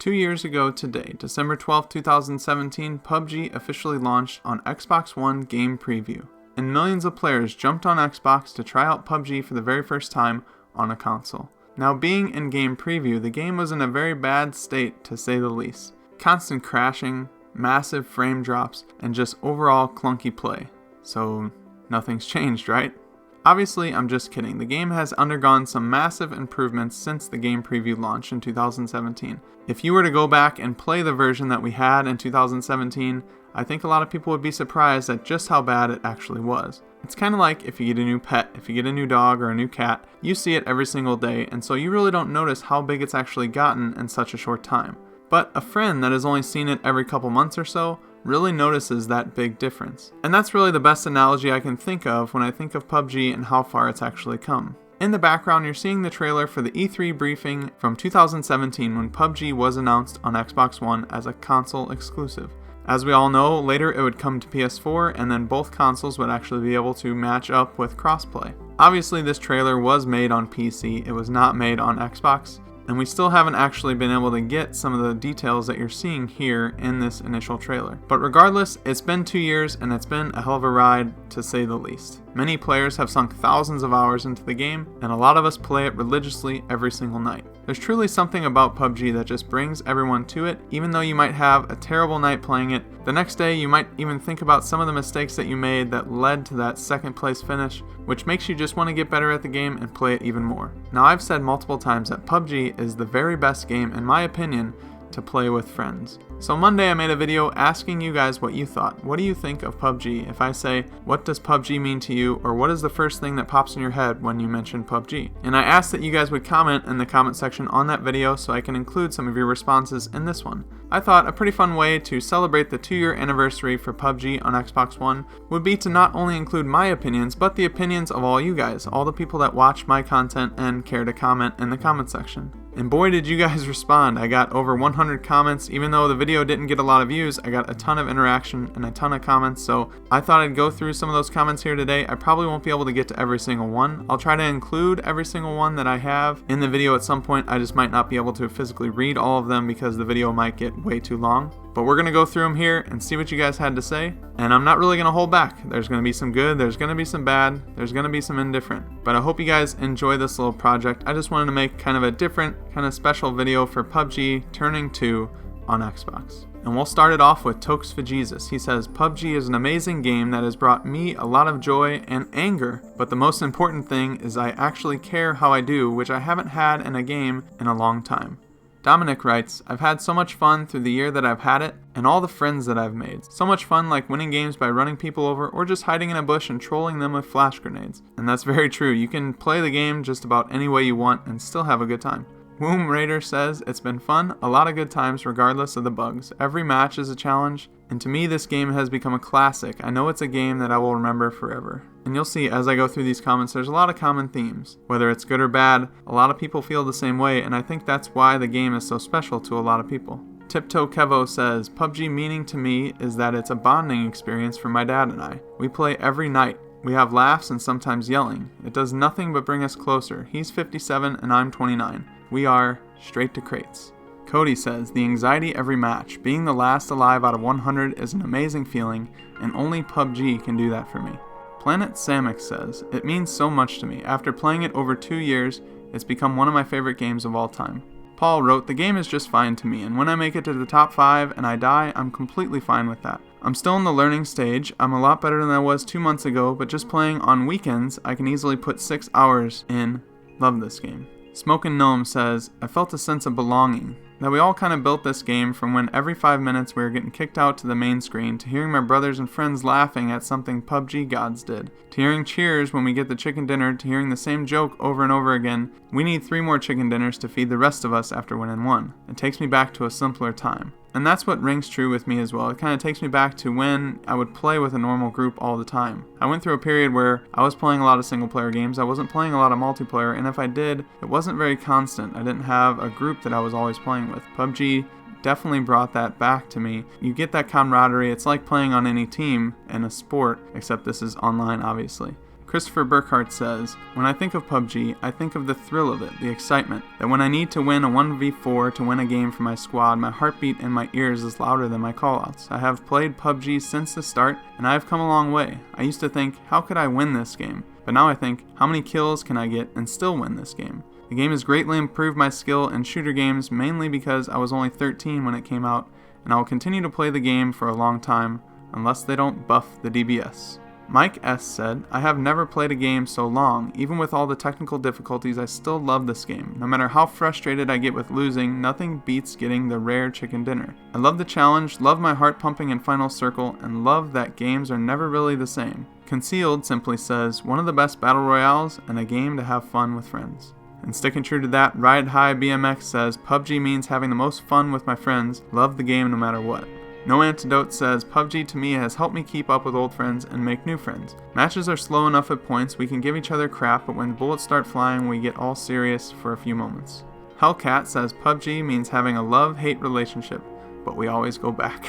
2 years ago today, December 12, 2017, PUBG officially launched on Xbox One Game Preview, and millions of players jumped on Xbox to try out PUBG for the very first time on a console. Now, being in Game Preview, the game was in a very bad state to say the least. Constant crashing, massive frame drops, and just overall clunky play. So, nothing's changed, right? Obviously, I'm just kidding. The game has undergone some massive improvements since the Game Preview launch in 2017. If you were to go back and play the version that we had in 2017, I think a lot of people would be surprised at just how bad it actually was. It's kind of like if you get a new pet, if you get a new dog or a new cat, you see it every single day, and so you really don't notice how big it's actually gotten in such a short time. But a friend that has only seen it every couple months or so really notices that big difference. And that's really the best analogy I can think of when I think of PUBG and how far it's actually come. In the background, you're seeing the trailer for the E3 briefing from 2017 when PUBG was announced on Xbox One as a console exclusive. As we all know, later it would come to PS4, and then both consoles would actually be able to match up with crossplay. Obviously, this trailer was made on PC, it was not made on Xbox, and we still haven't actually been able to get some of the details that you're seeing here in this initial trailer. But regardless, it's been 2 years and it's been a hell of a ride to say the least. Many players have sunk thousands of hours into the game, and a lot of us play it religiously every single night. There's truly something about PUBG that just brings everyone to it. Even though you might have a terrible night playing it, the next day you might even think about some of the mistakes that you made that led to that second place finish, which makes you just want to get better at the game and play it even more. Now, I've said multiple times that PUBG is the very best game, in my opinion, to play with friends. So Monday I made a video asking you guys what you thought. What do you think of PUBG? If I say, what does PUBG mean to you? Or what is the first thing that pops in your head when you mention PUBG? And I asked that you guys would comment in the comment section on that video so I can include some of your responses in this one. I thought a pretty fun way to celebrate the 2-year anniversary for PUBG on Xbox One would be to not only include my opinions, but the opinions of all you guys, all the people that watch my content and care to comment in the comment section. And boy, did you guys respond. I got over 100 comments. Even though the video didn't get a lot of views, I got a ton of interaction and a ton of comments, so I thought I'd go through some of those comments here today. I probably won't be able to get to every single one. I'll try to include every single one that I have in the video at some point. I just might not be able to physically read all of them because the video might get way too long. But we're going to go through them here and see what you guys had to say. And I'm not really going to hold back. There's going to be some good, there's going to be some bad, there's going to be some indifferent. But I hope you guys enjoy this little project. I just wanted to make kind of a different, kind of special video for PUBG Turning 2 on Xbox. And we'll start it off with Tokes for Jesus. He says, PUBG is an amazing game that has brought me a lot of joy and anger, but the most important thing is I actually care how I do, which I haven't had in a game in a long time. Dominic writes, I've had so much fun through the year that I've had it, and all the friends that I've made. So much fun, like winning games by running people over or just hiding in a bush and trolling them with flash grenades. And that's very true. You can play the game just about any way you want and still have a good time. Womb Raider says, it's been fun, a lot of good times regardless of the bugs. Every match is a challenge, and to me this game has become a classic. I know it's a game that I will remember forever. And you'll see as I go through these comments, there's a lot of common themes. Whether it's good or bad, a lot of people feel the same way, and I think that's why the game is so special to a lot of people. Tiptoe Kevo says, PUBG meaning to me is that it's a bonding experience for my dad and I. We play every night. We have laughs and sometimes yelling. It does nothing but bring us closer. He's 57 and I'm 29. We are straight to crates. Cody says, the anxiety every match. Being the last alive out of 100 is an amazing feeling, and only PUBG can do that for me. Planet Samek says, it means so much to me. After playing it over 2 years, it's become one of my favorite games of all time. Paul wrote, the game is just fine to me, and when I make it to the top 5 and I die, I'm completely fine with that. I'm still in the learning stage. I'm a lot better than I was 2 months ago, but just playing on weekends, I can easily put 6 hours in. Love this game. Smokin' Gnome says, I felt a sense of belonging. That we all kind of built this game from when every 5 minutes we were getting kicked out to the main screen, to hearing my brothers and friends laughing at something PUBG gods did, to hearing cheers when we get the chicken dinner, to hearing the same joke over and over again. We need 3 more chicken dinners to feed the rest of us after winning 1. It takes me back to a simpler time. And that's what rings true with me as well. It kind of takes me back to when I would play with a normal group all the time. I went through a period where I was playing a lot of single player games. I wasn't playing a lot of multiplayer, and if I did, it wasn't very constant. I didn't have a group that I was always playing with. PUBG definitely brought that back to me. You get that camaraderie. It's like playing on any team in a sport, except this is online, obviously. Christopher Burkhart says, when I think of PUBG, I think of the thrill of it, the excitement, that when I need to win a 1v4 to win a game for my squad, my heartbeat in my ears is louder than my callouts. I have played PUBG since the start, and I have come a long way. I used to think, how could I win this game? But now I think, how many kills can I get and still win this game? The game has greatly improved my skill in shooter games, mainly because I was only 13 when it came out, and I will continue to play the game for a long time, unless they don't buff the DBS. Mike S. said, I have never played a game so long. Even with all the technical difficulties, I still love this game. No matter how frustrated I get with losing, nothing beats getting the rare chicken dinner. I love the challenge, love my heart pumping in Final Circle, and love that games are never really the same. Concealed simply says, one of the best battle royales and a game to have fun with friends. And sticking true to that, Ride High BMX says, PUBG means having the most fun with my friends, love the game no matter what. No Antidote says, PUBG to me has helped me keep up with old friends and make new friends. Matches are slow enough at points, we can give each other crap, but when bullets start flying, we get all serious for a few moments. Hellcat says, PUBG means having a love-hate relationship, but we always go back.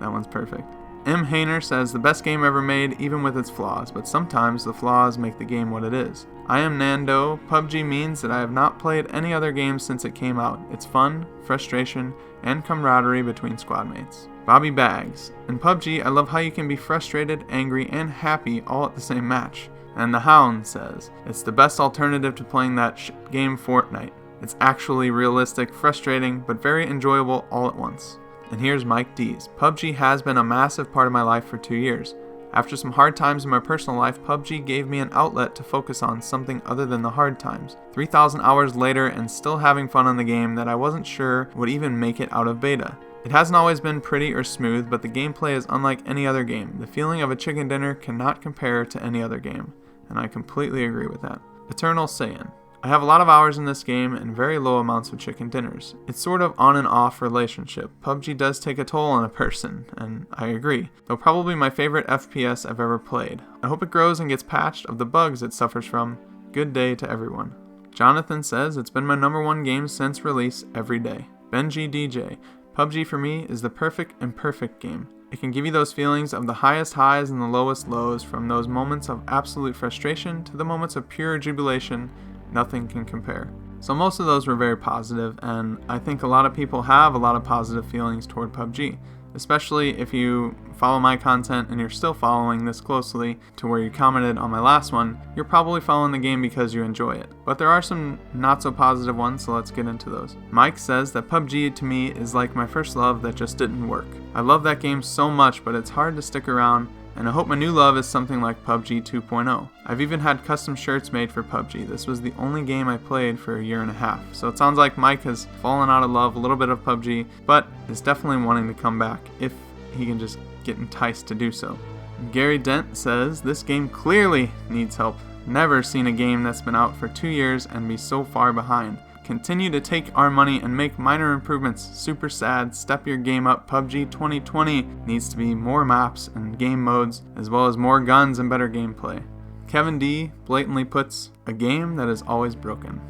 That one's perfect. M. Hayner says, the best game ever made, even with its flaws, but sometimes the flaws make the game what it is. I am Nando. PUBG means that I have not played any other game since it came out. It's fun, frustration, and camaraderie between squad mates. Bobby Bags. In PUBG, I love how you can be frustrated, angry, and happy all at the same match. And the Hound says, it's the best alternative to playing that game Fortnite. It's actually realistic, frustrating, but very enjoyable all at once. And here's Mike D's. PUBG has been a massive part of my life for 2 years. After some hard times in my personal life, PUBG gave me an outlet to focus on something other than the hard times. 3,000 hours later and still having fun on the game that I wasn't sure would even make it out of beta. It hasn't always been pretty or smooth, but the gameplay is unlike any other game. The feeling of a chicken dinner cannot compare to any other game, and I completely agree with that. Eternal Saiyan. I have a lot of hours in this game and very low amounts of chicken dinners. It's sort of on and off relationship. PUBG does take a toll on a person, and I agree, though probably my favorite FPS I've ever played. I hope it grows and gets patched of the bugs it suffers from. Good day to everyone. Jonathan says, it's been my #1 game since release every day. Benji DJ. PUBG for me is the perfect imperfect game. It can give you those feelings of the highest highs and the lowest lows, from those moments of absolute frustration to the moments of pure jubilation. Nothing can compare. So most of those were very positive, and I think a lot of people have a lot of positive feelings toward PUBG, especially if you follow my content and you're still following this closely to where you commented on my last one. You're probably following the game because you enjoy it. But there are some not so positive ones, so let's get into those. Mike says that PUBG to me is like my first love that just didn't work. I love that game so much, but it's hard to stick around, and I hope my new love is something like PUBG 2.0. I've even had custom shirts made for PUBG. This was the only game I played for a year and a half. So it sounds like Mike has fallen out of love a little bit of PUBG, but is definitely wanting to come back if he can just get enticed to do so. Gary Dent says, this game clearly needs help. Never seen a game that's been out for 2 years and be so far behind. Continue to take our money and make minor improvements. Super sad. Step your game up. PUBG 2020 needs to be more maps and game modes, as well as more guns and better gameplay. Kevin D blatantly puts, a game that is always broken.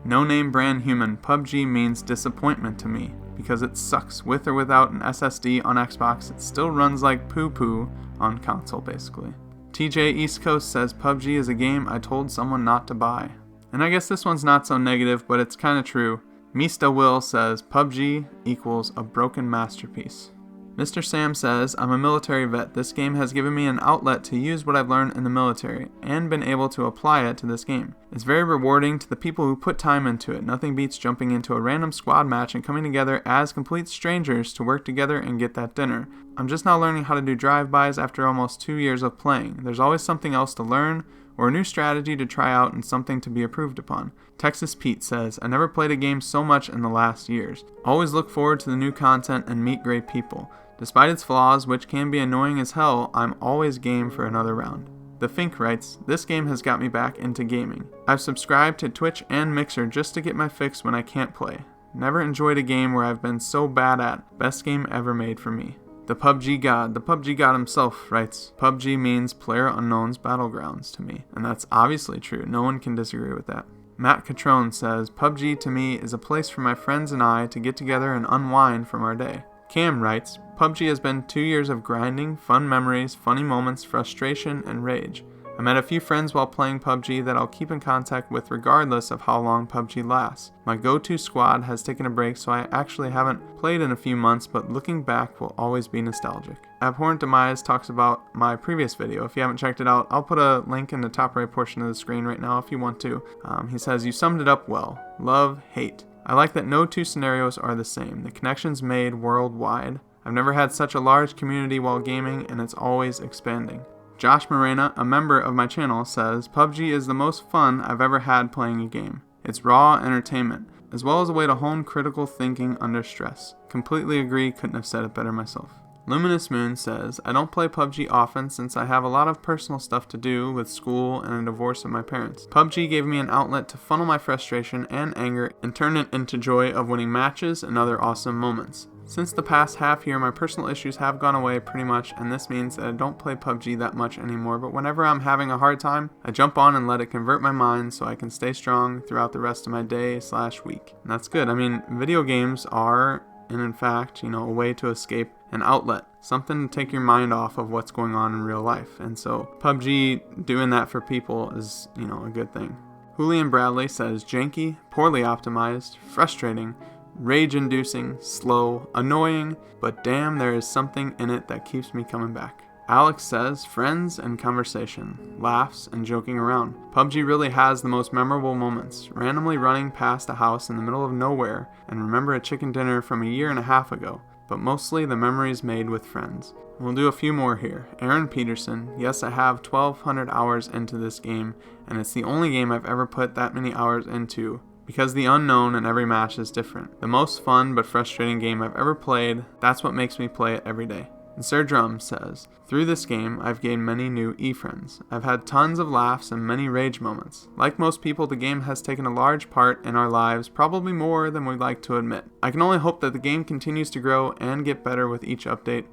No Name Brand Human. PUBG means disappointment to me, because it sucks. With or without an SSD on Xbox, it still runs like poo-poo on console, basically. TJ East Coast says, PUBG is a game I told someone not to buy. And I guess this one's not so negative, but it's kinda true. Mista Will says, PUBG equals a broken masterpiece. Mr. Sam says, I'm a military vet. This game has given me an outlet to use what I've learned in the military, and been able to apply it to this game. It's very rewarding to the people who put time into it. Nothing beats jumping into a random squad match and coming together as complete strangers to work together and get that dinner. I'm just now learning how to do drive-bys after almost 2 years of playing. There's always something else to learn, or a new strategy to try out and something to be improved upon. Texas Pete says, I never played a game so much in the last years. Always look forward to the new content and meet great people. Despite its flaws, which can be annoying as hell, I'm always game for another round. The Fink writes, this game has got me back into gaming. I've subscribed to Twitch and Mixer just to get my fix when I can't play. Never enjoyed a game where I've been so bad at. Best game ever made for me. The PUBG God himself writes, PUBG means PlayerUnknown's Battlegrounds to me. And that's obviously true. No one can disagree with that. Matt Catrone says, PUBG to me is a place for my friends and I to get together and unwind from our day. Cam writes, PUBG has been 2 years of grinding, fun memories, funny moments, frustration, and rage. I met a few friends while playing PUBG that I'll keep in contact with regardless of how long PUBG lasts. My go-to squad has taken a break, so I actually haven't played in a few months, but looking back will always be nostalgic. Abhorrent Demise talks about my previous video. If you haven't checked it out, I'll put a link in the top right portion of the screen right now if you want to. He says, "You summed it up well. Love, hate. I like that no two scenarios are the same. The connections made worldwide. I've never had such a large community while gaming, and it's always expanding." Josh Morena, a member of my channel, says, "PUBG is the most fun I've ever had playing a game. It's raw entertainment, as well as a way to hone critical thinking under stress. Completely agree, couldn't have said it better myself." Luminous Moon says, "I don't play PUBG often since I have a lot of personal stuff to do with school and a divorce of my parents. PUBG gave me an outlet to funnel my frustration and anger and turn it into joy of winning matches and other awesome moments. Since the past half year, my personal issues have gone away pretty much, and this means that I don't play PUBG that much anymore, but whenever I'm having a hard time, I jump on and let it convert my mind so I can stay strong throughout the rest of my day/week." And that's good. I mean, video games are, and in fact, a way to escape, an outlet, something to take your mind off of what's going on in real life. And so PUBG doing that for people is, a good thing. Julian Bradley says, "Janky, poorly optimized, frustrating, rage-inducing, slow, annoying, but damn, there is something in it that keeps me coming back." Alex says, "Friends and conversation, laughs and joking around. PUBG really has the most memorable moments. Randomly running past a house in the middle of nowhere and remember a chicken dinner from a year and a half ago, but mostly the memories made with friends." We'll do a few more here. Aaron Peterson, "Yes, I have 1,200 hours into this game, and it's the only game I've ever put that many hours into, because the unknown in every match is different. The most fun but frustrating game I've ever played. That's what makes me play it every day." And Sir Drum says, "Through this game, I've gained many new e-friends. I've had tons of laughs and many rage moments. Like most people, the game has taken a large part in our lives, probably more than we'd like to admit. I can only hope that the game continues to grow and get better with each update.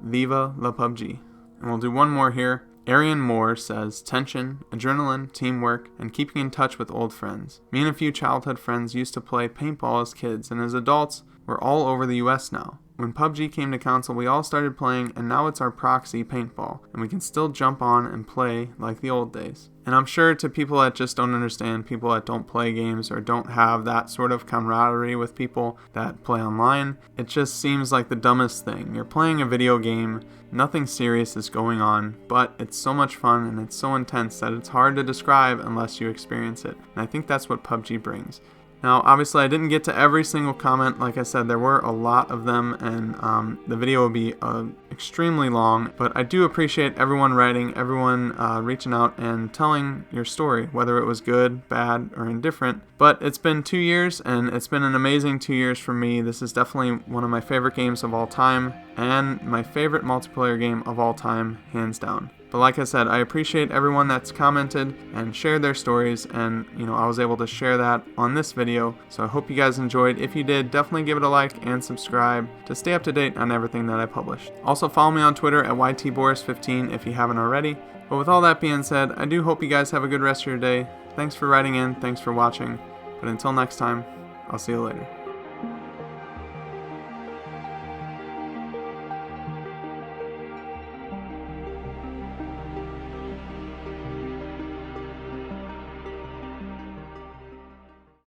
Viva la PUBG." And we'll do one more here. Arian Moore says, "Tension, adrenaline, teamwork, and keeping in touch with old friends. Me and a few childhood friends used to play paintball as kids, and as adults, we're all over the US now. When PUBG came to console, we all started playing, and now it's our proxy paintball, and we can still jump on and play like the old days." And I'm sure to people that just don't understand, people that don't play games or don't have that sort of camaraderie with people that play online, it just seems like the dumbest thing. You're playing a video game, nothing serious is going on, but it's so much fun and it's so intense that it's hard to describe unless you experience it. And I think that's what PUBG brings. Now, obviously, I didn't get to every single comment. Like I said, there were a lot of them, and the video will be extremely long. But I do appreciate everyone writing, everyone reaching out and telling your story, whether it was good, bad, or indifferent. But it's been 2 years, and it's been an amazing 2 years for me. This is definitely one of my favorite games of all time, and my favorite multiplayer game of all time, hands down. But like I said, I appreciate everyone that's commented and shared their stories, and I was able to share that on this video, so I hope you guys enjoyed. If you did, definitely give it a like and subscribe to stay up to date on everything that I published. Also follow me on Twitter at YTBoris15 if you haven't already. But with all that being said, I do hope you guys have a good rest of your day. Thanks for writing in, thanks for watching, but until next time, I'll see you later.